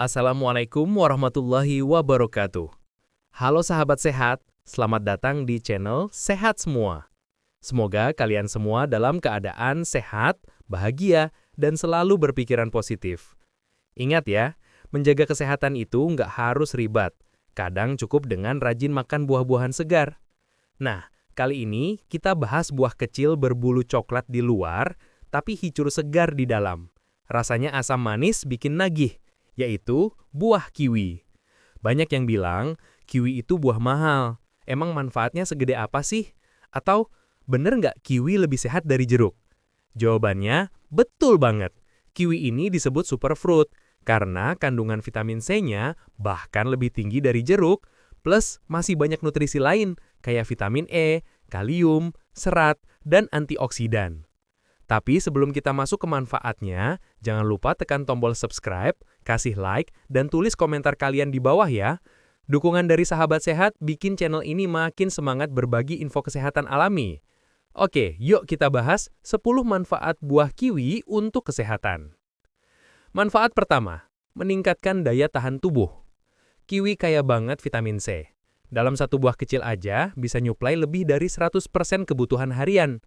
Assalamualaikum warahmatullahi wabarakatuh. Halo sahabat sehat, selamat datang di channel Sehat Semua. Semoga kalian semua dalam keadaan sehat, bahagia, dan selalu berpikiran positif. Ingat ya, menjaga kesehatan itu nggak harus ribet. Kadang cukup dengan rajin makan buah-buahan segar. Nah, kali ini kita bahas buah kecil berbulu coklat di luar, tapi hijau segar di dalam. Rasanya asam manis bikin nagih, yaitu buah kiwi. Banyak yang bilang, kiwi itu buah mahal. Emang manfaatnya segede apa sih? Atau, bener nggak kiwi lebih sehat dari jeruk? Jawabannya, betul banget. Kiwi ini disebut superfruit, karena kandungan vitamin C-nya bahkan lebih tinggi dari jeruk, plus masih banyak nutrisi lain, kayak vitamin E, kalium, serat, dan antioksidan. Tapi sebelum kita masuk ke manfaatnya, jangan lupa tekan tombol subscribe, kasih like, dan tulis komentar kalian di bawah ya. Dukungan dari sahabat sehat bikin channel ini makin semangat berbagi info kesehatan alami. Oke, yuk kita bahas 10 manfaat buah kiwi untuk kesehatan. Manfaat pertama, meningkatkan daya tahan tubuh. Kiwi kaya banget vitamin C. Dalam satu buah kecil aja bisa nyuplai lebih dari 100% kebutuhan harian.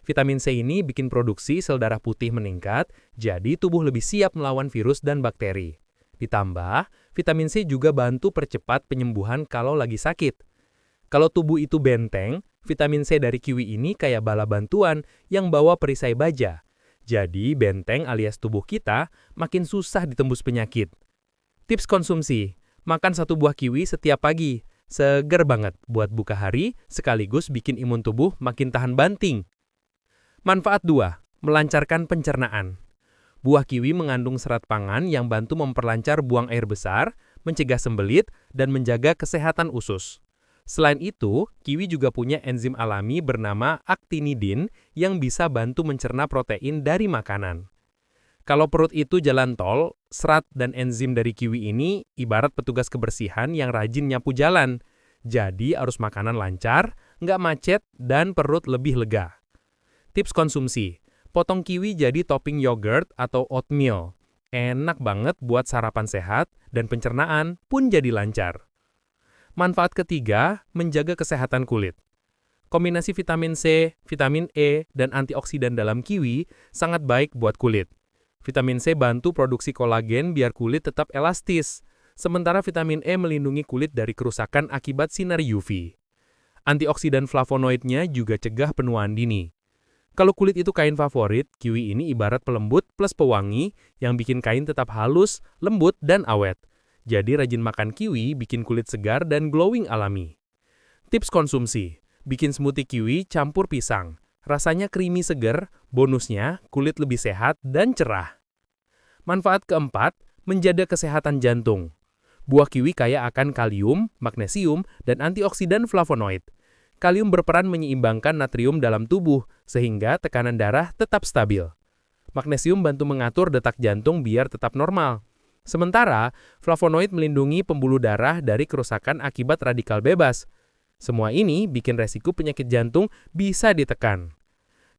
Vitamin C ini bikin produksi sel darah putih meningkat, jadi tubuh lebih siap melawan virus dan bakteri. Ditambah, vitamin C juga bantu percepat penyembuhan kalau lagi sakit. Kalau tubuh itu benteng, vitamin C dari kiwi ini kayak bala bantuan yang bawa perisai baja. Jadi benteng alias tubuh kita makin susah ditembus penyakit. Tips konsumsi, makan satu buah kiwi setiap pagi. Seger banget buat buka hari, sekaligus bikin imun tubuh makin tahan banting. Manfaat 2. Melancarkan pencernaan. Buah kiwi mengandung serat pangan yang bantu memperlancar buang air besar, mencegah sembelit, dan menjaga kesehatan usus. Selain itu, kiwi juga punya enzim alami bernama actinidin yang bisa bantu mencerna protein dari makanan. Kalau perut itu jalan tol, serat dan enzim dari kiwi ini ibarat petugas kebersihan yang rajin nyapu jalan. Jadi harus makanan lancar, nggak macet, dan perut lebih lega. Tips konsumsi, potong kiwi jadi topping yogurt atau oatmeal. Enak banget buat sarapan sehat dan pencernaan pun jadi lancar. Manfaat ketiga, menjaga kesehatan kulit. Kombinasi vitamin C, vitamin E, dan antioksidan dalam kiwi sangat baik buat kulit. Vitamin C bantu produksi kolagen biar kulit tetap elastis, sementara vitamin E melindungi kulit dari kerusakan akibat sinar UV. Antioksidan flavonoidnya juga cegah penuaan dini. Kalau kulit itu kain favorit, kiwi ini ibarat pelembut plus pewangi yang bikin kain tetap halus, lembut, dan awet. Jadi rajin makan kiwi bikin kulit segar dan glowing alami. Tips konsumsi, bikin smoothie kiwi campur pisang. Rasanya creamy seger, bonusnya kulit lebih sehat dan cerah. Manfaat keempat, menjaga kesehatan jantung. Buah kiwi kaya akan kalium, magnesium, dan antioksidan flavonoid. Kalium berperan menyeimbangkan natrium dalam tubuh, sehingga tekanan darah tetap stabil. Magnesium bantu mengatur detak jantung biar tetap normal. Sementara, flavonoid melindungi pembuluh darah dari kerusakan akibat radikal bebas. Semua ini bikin resiko penyakit jantung bisa ditekan.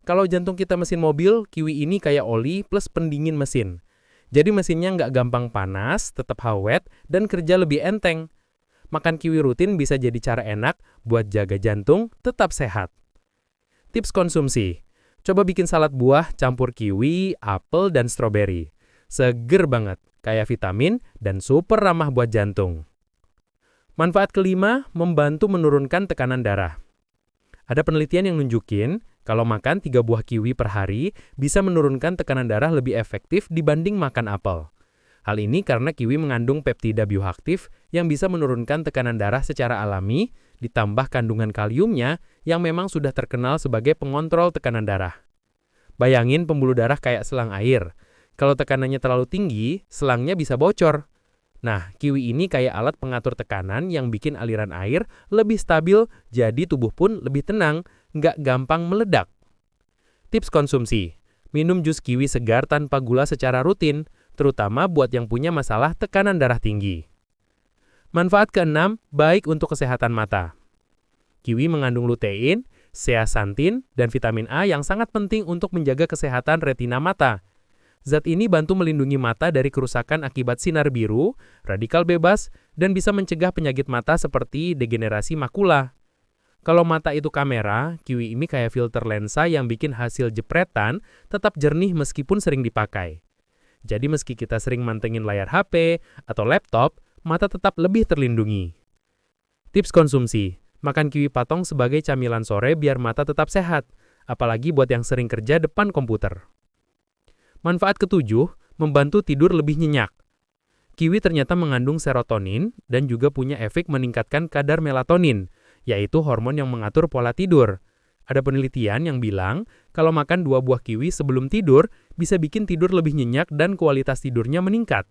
Kalau jantung kita mesin mobil, kiwi ini kayak oli plus pendingin mesin. Jadi mesinnya nggak gampang panas, tetap awet, dan kerja lebih enteng. Makan kiwi rutin bisa jadi cara enak buat jaga jantung tetap sehat. Tips konsumsi, coba bikin salad buah campur kiwi, apel, dan stroberi. Seger banget, kaya vitamin, dan super ramah buat jantung. Manfaat kelima, membantu menurunkan tekanan darah. Ada penelitian yang nunjukin, kalau makan 3 buah kiwi per hari, bisa menurunkan tekanan darah lebih efektif dibanding makan apel. Hal ini karena kiwi mengandung peptida bioaktif yang bisa menurunkan tekanan darah secara alami, ditambah kandungan kaliumnya yang memang sudah terkenal sebagai pengontrol tekanan darah. Bayangin pembuluh darah kayak selang air. Kalau tekanannya terlalu tinggi, selangnya bisa bocor. Nah, kiwi ini kayak alat pengatur tekanan yang bikin aliran air lebih stabil, jadi tubuh pun lebih tenang, nggak gampang meledak. Tips konsumsi, minum jus kiwi segar tanpa gula secara rutin, terutama buat yang punya masalah tekanan darah tinggi. Manfaat keenam, baik untuk kesehatan mata. Kiwi mengandung lutein, zeaxanthin, dan vitamin A yang sangat penting untuk menjaga kesehatan retina mata. Zat ini bantu melindungi mata dari kerusakan akibat sinar biru, radikal bebas, dan bisa mencegah penyakit mata seperti degenerasi makula. Kalau mata itu kamera, kiwi ini kayak filter lensa yang bikin hasil jepretan tetap jernih meskipun sering dipakai. Jadi meski kita sering mantengin layar HP atau laptop, mata tetap lebih terlindungi. Tips konsumsi: makan kiwi patong sebagai camilan sore biar mata tetap sehat, apalagi buat yang sering kerja depan komputer. Manfaat ketujuh, membantu tidur lebih nyenyak. Kiwi ternyata mengandung serotonin dan juga punya efek meningkatkan kadar melatonin, yaitu hormon yang mengatur pola tidur. Ada penelitian yang bilang, kalau makan 2 buah kiwi sebelum tidur, bisa bikin tidur lebih nyenyak dan kualitas tidurnya meningkat.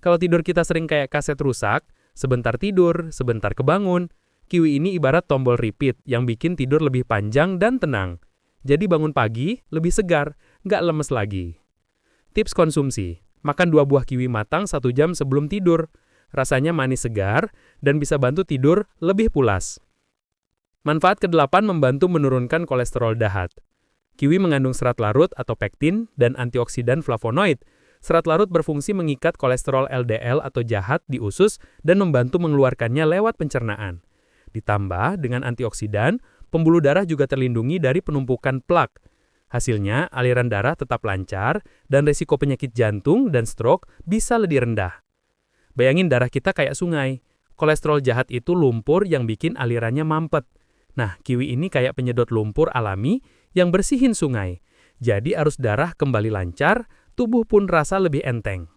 Kalau tidur kita sering kayak kaset rusak, sebentar tidur, sebentar kebangun, kiwi ini ibarat tombol repeat yang bikin tidur lebih panjang dan tenang. Jadi bangun pagi, lebih segar, nggak lemes lagi. Tips konsumsi: makan 2 buah kiwi matang 1 jam sebelum tidur. Rasanya manis segar dan bisa bantu tidur lebih pulas. Manfaat ke-8 membantu menurunkan kolesterol jahat. Kiwi mengandung serat larut atau pektin dan antioksidan flavonoid. Serat larut berfungsi mengikat kolesterol LDL atau jahat di usus dan membantu mengeluarkannya lewat pencernaan. Ditambah dengan antioksidan, pembuluh darah juga terlindungi dari penumpukan plak. Hasilnya, aliran darah tetap lancar dan risiko penyakit jantung dan stroke bisa lebih rendah. Bayangin darah kita kayak sungai. Kolesterol jahat itu lumpur yang bikin alirannya mampet. Nah, kiwi ini kayak penyedot lumpur alami yang bersihin sungai. Jadi arus darah kembali lancar, tubuh pun rasa lebih enteng.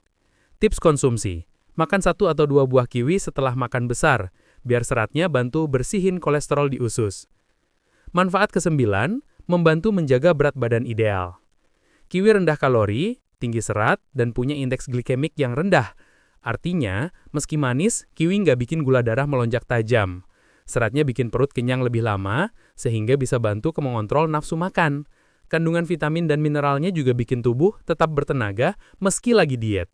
Tips konsumsi: makan 1 atau 2 buah kiwi setelah makan besar, biar seratnya bantu bersihin kolesterol di usus. Manfaat ke-9, membantu menjaga berat badan ideal. Kiwi rendah kalori, tinggi serat, dan punya indeks glikemik yang rendah. Artinya, meski manis, kiwi nggak bikin gula darah melonjak tajam. Seratnya bikin perut kenyang lebih lama, sehingga bisa bantu mengontrol nafsu makan. Kandungan vitamin dan mineralnya juga bikin tubuh tetap bertenaga meski lagi diet.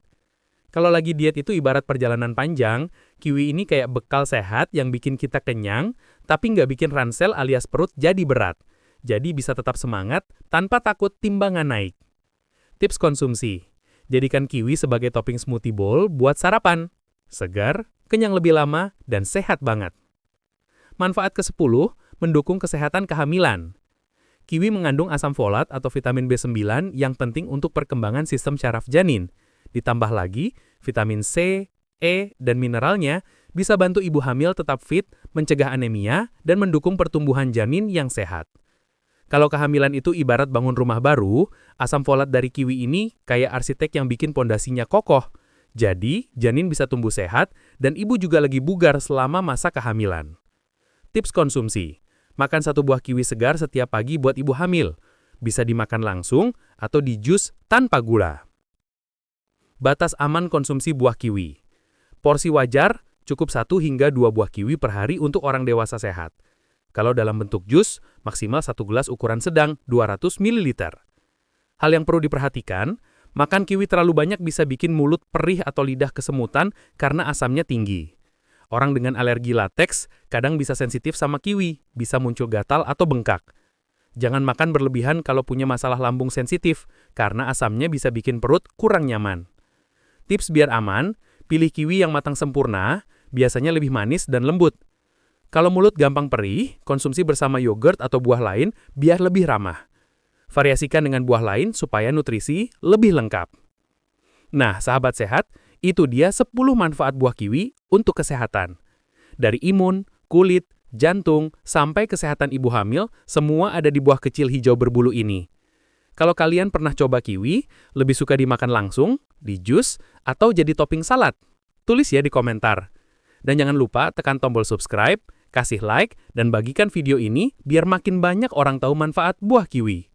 Kalau lagi diet itu ibarat perjalanan panjang, kiwi ini kayak bekal sehat yang bikin kita kenyang, tapi nggak bikin ransel alias perut jadi berat. Jadi bisa tetap semangat tanpa takut timbangan naik. Tips konsumsi: jadikan kiwi sebagai topping smoothie bowl buat sarapan. Segar, kenyang lebih lama, dan sehat banget. Manfaat ke-10, mendukung kesehatan kehamilan. Kiwi mengandung asam folat atau vitamin B9 yang penting untuk perkembangan sistem syaraf janin. Ditambah lagi, vitamin C, E, dan mineralnya bisa bantu ibu hamil tetap fit, mencegah anemia, dan mendukung pertumbuhan janin yang sehat. Kalau kehamilan itu ibarat bangun rumah baru, asam folat dari kiwi ini kayak arsitek yang bikin pondasinya kokoh. Jadi, janin bisa tumbuh sehat dan ibu juga lagi bugar selama masa kehamilan. Tips konsumsi: makan 1 buah kiwi segar setiap pagi buat ibu hamil. Bisa dimakan langsung atau di jus tanpa gula. Batas aman konsumsi buah kiwi. Porsi wajar cukup 1 hingga 2 buah kiwi per hari untuk orang dewasa sehat. Kalau dalam bentuk jus, maksimal 1 gelas ukuran sedang 200 ml. Hal yang perlu diperhatikan, makan kiwi terlalu banyak bisa bikin mulut perih atau lidah kesemutan karena asamnya tinggi. Orang dengan alergi lateks kadang bisa sensitif sama kiwi, bisa muncul gatal atau bengkak. Jangan makan berlebihan kalau punya masalah lambung sensitif, karena asamnya bisa bikin perut kurang nyaman. Tips biar aman, pilih kiwi yang matang sempurna, biasanya lebih manis dan lembut. Kalau mulut gampang perih, konsumsi bersama yogurt atau buah lain biar lebih ramah. Variasikan dengan buah lain supaya nutrisi lebih lengkap. Nah, sahabat sehat, itu dia 10 manfaat buah kiwi untuk kesehatan. Dari imun, kulit, jantung, sampai kesehatan ibu hamil, semua ada di buah kecil hijau berbulu ini. Kalau kalian pernah coba kiwi, lebih suka dimakan langsung, di jus, atau jadi topping salad? Tulis ya di komentar. Dan jangan lupa tekan tombol subscribe, kasih like, dan bagikan video ini biar makin banyak orang tahu manfaat buah kiwi.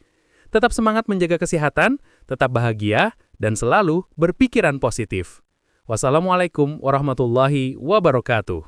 Tetap semangat menjaga kesehatan, tetap bahagia, dan selalu berpikiran positif. Wassalamualaikum warahmatullahi wabarakatuh.